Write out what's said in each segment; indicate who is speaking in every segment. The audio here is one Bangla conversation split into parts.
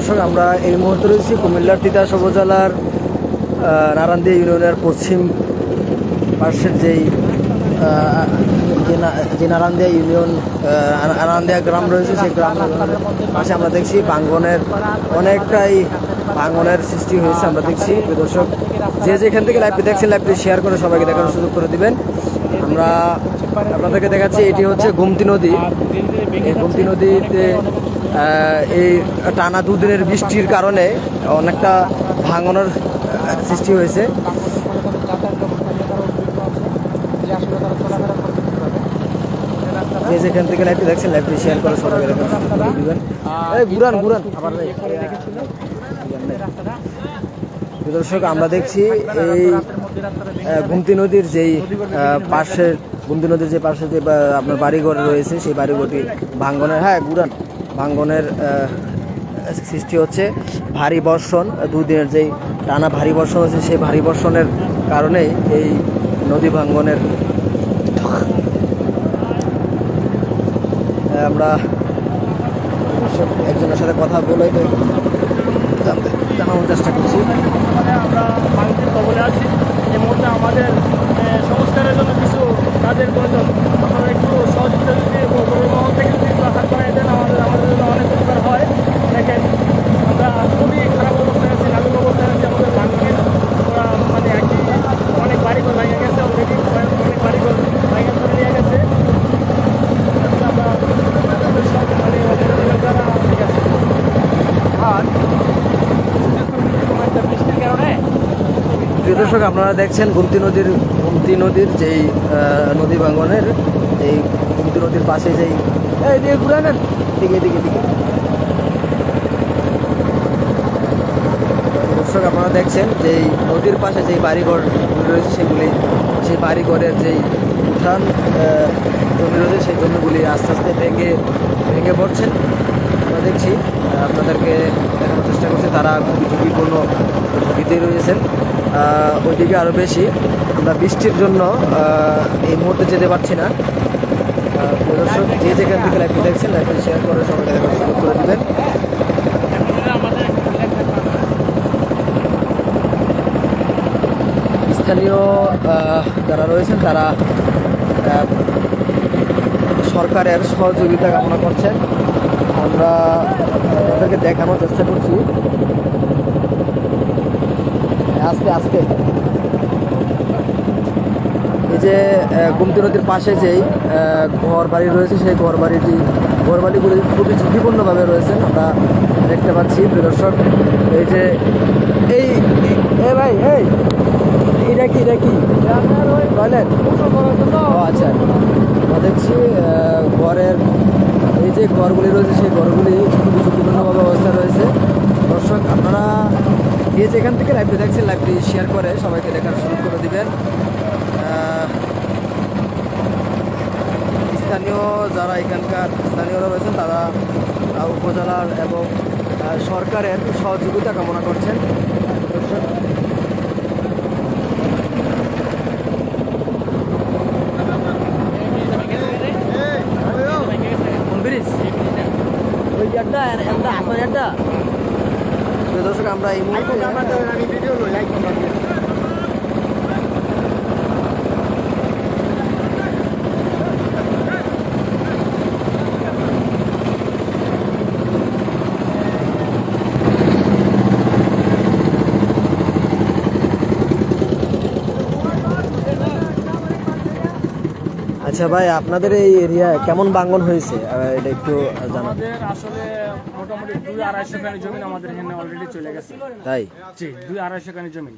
Speaker 1: দর্শক, আমরা এই মুহূর্তে রয়েছি কুমিল্লার তিতাস উপজেলার নারান্দিয়া ইউনিয়নের পশ্চিম পাশের যে নারান্দিয়া ইউনিয়ন নারান্দিয়া গ্রাম রয়েছে, সেই গ্রামের পাশে আমরা দেখছি ভাঙনের অনেকটাই ভাঙনের সৃষ্টি হয়েছে। আমরা দেখছি দর্শক, যে যেখান থেকে লাইভটি দেখছেন লাইভটি শেয়ার করে সবাইকে দেখার সুযোগ করে দিবেন। আমরা আপনাদেরকে দেখাচ্ছি, এটি হচ্ছে গোমতী নদী। এই গোমতী নদীতে এই টানা দুদিনের বৃষ্টির কারণে অনেকটা ভাঙনের সৃষ্টি হয়েছে। যে যেখান থেকে লাইভটি দেখছেন লাইভটি শেয়ার করে সবাইকে দেখার সুযোগ করে দিবেন। ঘুরান আবার দর্শক, আমরা দেখছি এই গোমতী নদীর যেই পাশে গোমতী নদীর যে পাশে যে আপনার বাড়িঘর রয়েছে, সেই বাড়িঘরটি ভাঙ্গনের সৃষ্টি হচ্ছে। ভারী বর্ষণ, দুদিনের যেই টানা ভারী বর্ষণ হচ্ছে, সেই ভারী বর্ষণের কারণেই এই নদী ভাঙ্গনের আমরা একজনের সাথে কথা বলে জানানোর চেষ্টা করছি।
Speaker 2: আমরা ভাঙতির কবলে আছি। এই মুহূর্তে আমাদের সংস্কারের জন্য কিছু কাজের প্রয়োজন। আপনারা একটু সহযোগিতা যদি মহল থেকে যদি একটু হাত বাড়াই দেন, আমাদের জন্য অনেক উপকার হয়। দেখেন, আমরা খুবই খারাপ অবস্থায় আছি, নাজুক অবস্থায় আছি। আমাদের ভাঙতির মানে অনেক বাড়িঘর ভেঙে গেছে, অলরেডি অনেক বাড়িঘর ভেঙে করে নিয়ে গেছে। আমরা সব মানে দ্বারা ঠিক আছে। আর বৃষ্টির কারণে
Speaker 1: প্রিয় দর্শক, আপনারা দেখছেন গোমতী নদীর যেই নদী ভাঙ্গনের এই গোমতী নদীর পাশে যেই দিকে ঘুরে নেন দিকে দর্শক, আপনারা দেখছেন যে নদীর পাশে যেই বাড়িঘর রয়েছে সেই বাড়িঘরের যেই উঠান জমি রয়েছে, সেই জমিগুলি আস্তে আস্তে ভেঙে পড়ছেন। আমরা দেখছি, আপনাদেরকে দেখানোর চেষ্টা করছি, তারা খুবই ঝুঁকিপূর্ণ ঝুঁকিতেই রয়েছেন। ওইদিকে আরও বেশি। আমরা বৃষ্টির জন্য এই মুহূর্তে যেতে পারছি না। দর্শক, যে যেখান থেকে লাইভটি দেখছেন লাইভটি শেয়ার করে সবাইকে দেখার সুযোগ করে দেবেন। স্থানীয় যারা রয়েছেন তারা সরকারের সহযোগিতা কামনা করছেন। আমরা তাদেরকে দেখানোর চেষ্টা করছি আস্তে। এই যে গোমতী নদীর পাশে যেই ঘর বাড়ি রয়েছে, সেই ঘর বাড়িগুলি খুবই ঝুঁকিপূর্ণভাবে রয়েছেন, আমরা দেখতে পাচ্ছি। দর্শক, এই যে ভাই এটা কি টয়লেট? আচ্ছা, আমরা দেখছি ঘরের এই যে ঘরগুলি রয়েছে, সেই ঘরগুলি খুবই ঝুঁকিপূর্ণভাবে অবস্থায় রয়েছে। দর্শক, আপনারা যে যেখান থেকে লাইভটি দেখছেন লাইভটি শেয়ার করে সবাইকে দেখার সুযোগ করে দিবেন। যারা এখানকার স্থানীয়রা রয়েছেন তারা উপজেলার এবং সরকারের সহযোগিতা কামনা করছেন। দর্শক, আমরা এই মুহূর্তে আচ্ছা ভাই, আপনাদের এই এরিয়ায় কেমন ভাঙন হয়েছে এটা একটু জানাবেন।
Speaker 2: আমাদের আসলে মোটামুটি 200-250 কানি জমি আমাদের এখানে অলরেডি চলে গেছে।
Speaker 1: তাই?
Speaker 2: জি, 200-250 কানি জমি,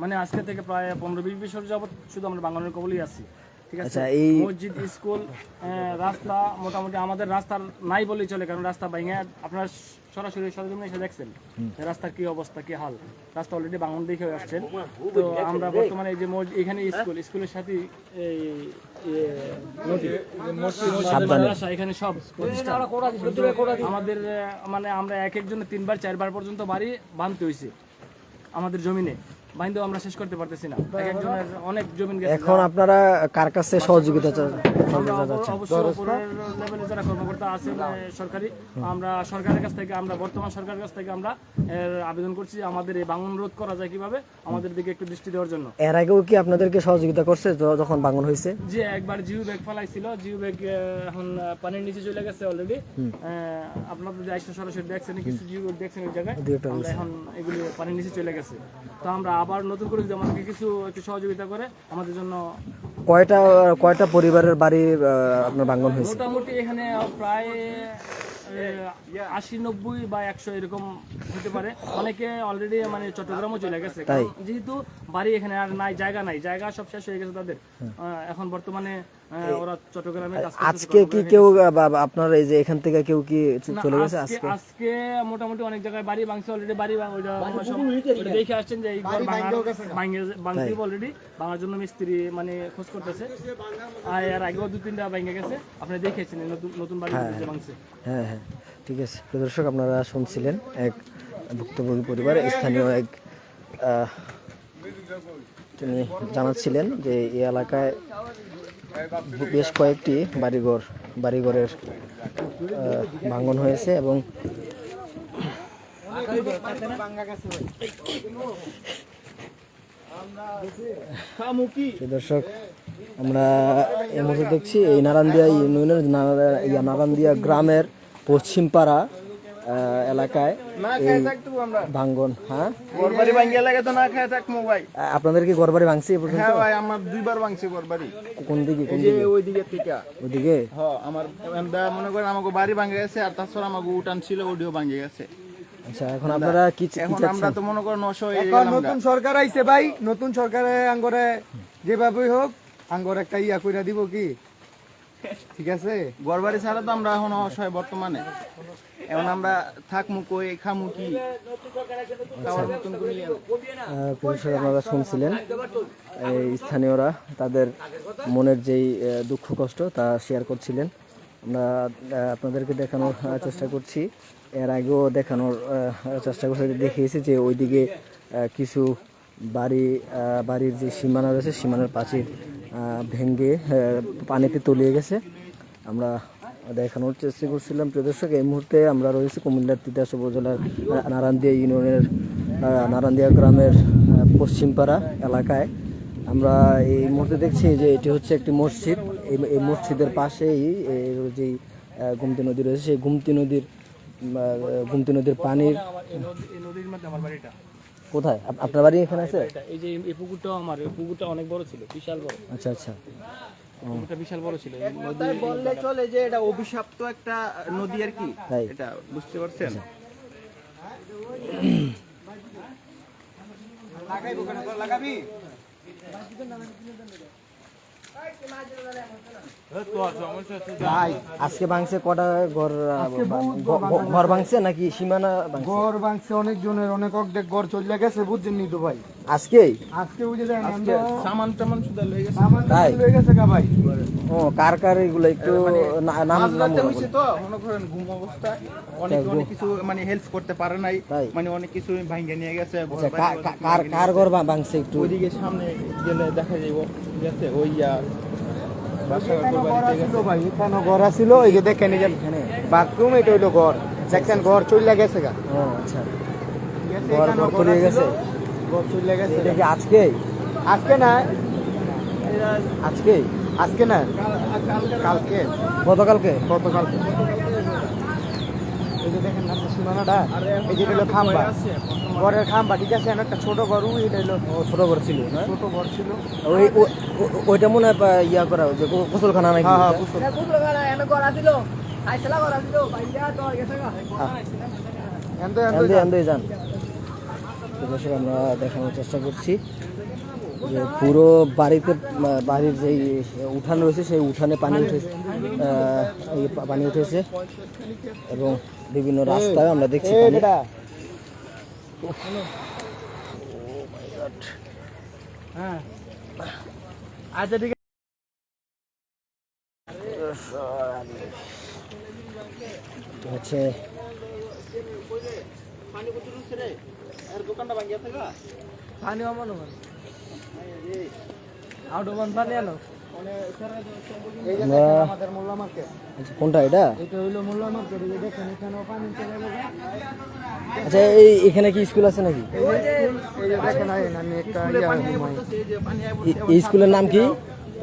Speaker 2: মানে আজকে থেকে প্রায় 15-20 বছর যাবত শুধু আমরা ভাঙনের কবলেই আছি। ঠিক আছে, মসজিদ, স্কুল, রাস্তা, মোটামুটি আমাদের রাস্তা নাই বলেই চলে, কারণ রাস্তা ভেঙে আপনার সরাসরি সরজমিনে এসে দেখছেন রাস্তার কি অবস্থা, কি হাল। রাস্তা অলরেডি ভাঙন দেখে আসছেন। তো আমরা বর্তমানে এই যে এখানে স্কুলের সাথে এখানে সব আমাদের মানে আমরা এক একজনে 3-4 বার পর্যন্ত বাড়ি বাঁধতে হয়েছে আমাদের জমিনে। বাইন্দেও আমরা শেষ করতে পারতেছি না, এক একজনের অনেক জমি গেছে।
Speaker 1: এখন আপনারা কার কাছে সহযোগিতা
Speaker 2: আমরা
Speaker 1: চাচ্ছেন?
Speaker 2: অবশ্যই উপরের লেভেলে যারা কর্মকর্তা আছেন সরকারি, আমরা সরকারের কাছ থেকে, আমরা বর্তমান সরকারের কাছ থেকে আমরা আবেদন করছি আমাদের এই ভাঙন রোধ করা যায় কিভাবে, আমাদের দিকে একটু দৃষ্টি দেওয়ার জন্য।
Speaker 1: এর আগেও কি আপনাদেরকে সহযোগিতা করছে যখন ভাঙন হয়েছে?
Speaker 2: যে একবার জিও ব্যাগ ফেলাইছিল, জিও ব্যাগ এখন পানির নিচে চলে গেছে অলরেডি। আপনারা যদি আইসা সরাসরি দেখছেন, কিছু জিও ব্যাগ দেখছেন ওই জায়গায়, আমরা এখন এগুলি পানির নিচে চলে গেছে। তো আমরা আবার নতুন করে যদি আমাদেরকে কিছু একটু সহযোগিতা করে আমাদের জন্য।
Speaker 1: কয়টা পরিবারের বাড়ি আপনার ভাঙন হয়েছে?
Speaker 2: মোটামুটি এখানে প্রায় 80-90 বা 100 এরকম হতে পারে। অনেকে অলরেডি মানে চট্টগ্রামও চলে গেছে, যেহেতু বাড়ি এখানে আর নাই, জায়গা সব শেষ হয়ে গেছে তাদের। এখন বর্তমানে ওরা চট্টগ্রামে কাজ করতেছে।
Speaker 1: আজকে কি কেউ আপনার এই যে এখান থেকে কেউ কি চলে গেছে?
Speaker 2: আজকে মোটামুটি অনেক জায়গায় বাড়ি ভাঙছে অলরেডি। বাড়ি ওইটা দেখে আসছেন যে এই ঘর ভাঙছে অলরেডি, ভাঙার জন্য মিস্ত্রি মানে খোঁজ করতেছে। আর এর আগেও 2-3টা ভেঙে গেছে, আপনি দেখেছেন নতুন বাড়ি ভাঙছে।
Speaker 1: হ্যাঁ হ্যাঁ, ঠিক আছে। দর্শক, আপনারা শুনছিলেন এক ভুক্তভোগী পরিবার, স্থানীয় এক তিনি জানাচ্ছিলেন যে এই এলাকায় বেশ কয়েকটি বাড়িঘরের ভাঙন হয়েছে এবং দর্শক, আমরা এই মুহূর্তে দেখছি এই নারান্দিয়া ইউনিয়নের নারান্দিয়া গ্রামের পশ্চিমপাড়া এলাকায় ভাঙ্গন। হ্যাঁ,
Speaker 3: ঘরবাড়ি ভাঙ্গিয়া লাগে তো না খেয়ে থাকবো ভাই।
Speaker 1: আপনাদের কি ঘরবাড়ি ভাঙছে?
Speaker 3: হ্যাঁ ভাই, আমার 2বার ভাঙছে ঘরবাড়ি।
Speaker 1: কোন দিকে?
Speaker 3: ওই দিকে থেকে।
Speaker 1: ওইদিকে?
Speaker 3: হ্যাঁ, আমার মনে করেন আমাকে বাড়ি ভাঙে গেছে, আর তাছাড়া আমাকে উঠান ছিল ওডিও ভাঙে গেছে।
Speaker 1: আচ্ছা, এখন আপনারা কি
Speaker 3: এখন আমরা তো মনে করেন
Speaker 4: এখন নতুন সরকার আইছে ভাই, নতুন সরকারে আঙ্গরে যেভাবেই হোক আঙ্গর একটা ইয়া কইরা দিব কি, ঠিক আছে?
Speaker 3: ঘরবাড়ি ছাড়া তো আমরা এখন অসহায় বর্তমানে। এখন আমরা থাকমু কই, খামু কি, খাওয়ার মতন করি।
Speaker 1: আপনারা শুনছিলেন এই স্থানীয়রা তাদের মনের যেই দুঃখ কষ্ট তা শেয়ার করছিলেন। আমরা আপনাদেরকে দেখানোর চেষ্টা করছি, এর আগেও দেখানোর চেষ্টা করছি, দেখিয়েছি যে ওইদিকে কিছু বাড়ির যে সীমানা রয়েছে, সীমানার প্রাচীর ভেঙে পানিতে তলিয়ে গেছে। আমরা দেখানোর চেষ্টা করছিলাম। প্রিয় দর্শক, এই মুহূর্তে আমরা রয়েছি কুমিল্লার তিতাস উপজেলার নারান্দিয়া ইউনিয়নের নারান্দিয়া গ্রামের পশ্চিমপাড়া এলাকায়। আমরা এই মুহূর্তে দেখছি যে এটি হচ্ছে একটি মসজিদ। এই মসজিদের পাশেই যে গুমতি নদী রয়েছে, সেই গুমতি নদীর পানির
Speaker 2: নদীর মধ্যে আমার বাড়িটা।
Speaker 1: কোথায় আপনার বাড়ি? এখানে আছে?
Speaker 2: এই যে এই পুকুরটাও আমার, এই পুকুরটা অনেক বড় ছিল, বিশাল বড়।
Speaker 1: আচ্ছা আচ্ছা,
Speaker 2: পুকুরটা বিশাল বড় ছিল।
Speaker 3: কথায় বললে চলে যে এটা অভিশপ্ত একটা নদী আর কি,
Speaker 1: তাই
Speaker 3: এটা বুঝতে পারছেন?
Speaker 4: লাগাবি
Speaker 1: ভাই, আজকে ভাঙছে কটা ঘর ভাঙছে নাকি সীমানা ভাঙছে?
Speaker 4: ঘর ভাঙছে অনেক জনের, অনেক অর্ধেক ঘর চলে গেছে, বুঝছেন নি তো ভাই।
Speaker 1: আজকেই
Speaker 4: বুঝে দেন
Speaker 3: সামান টামান সুদা লয়ে গেছে।
Speaker 1: তাই
Speaker 4: হয়ে গেছে গা ভাই।
Speaker 1: ও, কার এগুলো একটু নাম
Speaker 3: হইছে তো মনে করেন ঘুম অবস্থায় অনেক কিছু মানে হেল্প করতে পারে নাই, মানে অনেক কিছু ভাঙিয়ে নিয়ে গেছে।
Speaker 1: কার ঘর ভাঙছে একটু?
Speaker 3: ওইদিকে সামনে গেলে দেখা যাইব, ঠিক আছে? ওই
Speaker 4: ভাই এখানে ঘর আছিল, এই যে দেখেন এই যে বাথরুম, এটা হইলো ঘর, দেখছেন ঘর চলে গেছে গা।
Speaker 1: ও আচ্ছা, ঘর তলিয়ে গেছে।
Speaker 4: ঘর চলে গেছে।
Speaker 1: এটা কি আজকে?
Speaker 4: আজকে না,
Speaker 1: আজকে
Speaker 4: না, কালকে,
Speaker 1: গতকালকে।
Speaker 4: এই যে দেখেন না সীমানাটা, এই যে হলো খাম্বা, ঘরের খাম্বা, ঠিক আছে? একটা ছোট ঘর, এটা হলো
Speaker 1: ছোট ঘর ছিল না?
Speaker 4: ছোট ঘর ছিল।
Speaker 1: ওইটা মনে হয় ইয়া করা হয়েছে, গোসলখানা নাকি? যান। আমরা দেখানোর চেষ্টা করছি যে পুরো বাড়ির যেই উঠান রয়েছে, সেই উঠানে পানি উঠেছে এবং বিভিন্ন রাস্তায় আমরা দেখছি পানি।
Speaker 4: আচ্ছা ঠিক
Speaker 1: হচ্ছে
Speaker 3: পানি কত রুছে রে এর দোকানটা ভাঙিয়া থাকা
Speaker 1: পানি অমন আউটবান পানি আনো
Speaker 3: মানে স্যার
Speaker 4: এই যে দেখেন আমাদের মোল্লা মার্কেট,
Speaker 1: আচ্ছা কোনটা এটা?
Speaker 4: এটা হইলো মোল্লা মার্কেট। এই যে দেখেন এখানেও পানি চলে গেছে।
Speaker 1: আচ্ছা এই এখানে কি স্কুল আছে নাকি?
Speaker 4: এই যে স্কুল, এই যে দেখেন আইন আমি একটা ঘুমাই।
Speaker 1: এই স্কুলের নাম কি?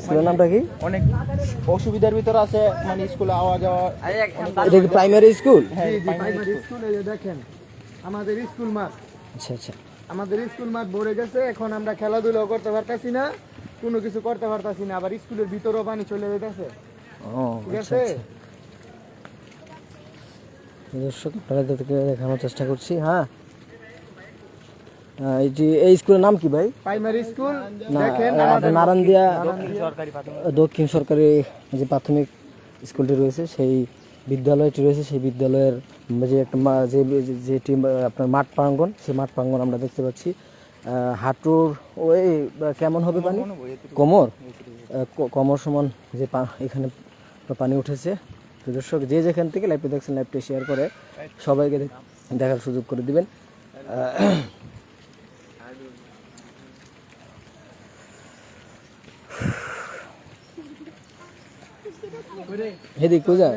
Speaker 1: স্কুলের নামটা কি?
Speaker 3: অনেক অসুবিধার ভিতর আছে, মানে স্কুলে আওয়া যাওয়া।
Speaker 1: এটা কি প্রাইমারি স্কুল?
Speaker 3: হ্যাঁ,
Speaker 4: জি, জি, প্রাইমারি স্কুল। এই যে দেখেন আমাদের স্কুল মাঠ,
Speaker 1: আচ্ছা আচ্ছা।
Speaker 4: আমাদের স্কুল মাঠ ভরে গেছে। এখন আমরা খেলাধুলাও করতে পারতাছি না, কোনো কিছু করতে পারতাছি না। আবার স্কুলের ভিতরেও পানি চলে যেতেছে,
Speaker 1: ও
Speaker 4: ঠিক
Speaker 1: আচ্ছা
Speaker 4: আছে?
Speaker 1: আচ্ছা। দর্শক আপনাদেরকে দেখানোর চেষ্টা করছি। হ্যাঁ এই স্কুলের নাম কি ভাই?
Speaker 4: প্রাইমারি স্কুল
Speaker 1: না
Speaker 4: দেখেন
Speaker 1: আপনার
Speaker 4: আমাদের
Speaker 1: নারায়ণদিয়া দক্ষিণ সরকারি যে প্রাথমিক স্কুলটি রয়েছে, সেই বিদ্যালয়টি রয়েছে, সেই বিদ্যালয়ের যে একটা যেটি আপনার মাঠ প্রাঙ্গণ, সেই মাঠ প্রাঙ্গণ আমরা দেখতে পাচ্ছি। হাঁটুর ওই কেমন হবে পানি? কোমর কোমর সমান যে এখানে পানি উঠেছে। তো দর্শক যে যেখান থেকে লাইভটি দেখছেন, লাইভটি শেয়ার করে সবাইকে দেখার সুযোগ করে দিবেন। হেদিক কোথায়?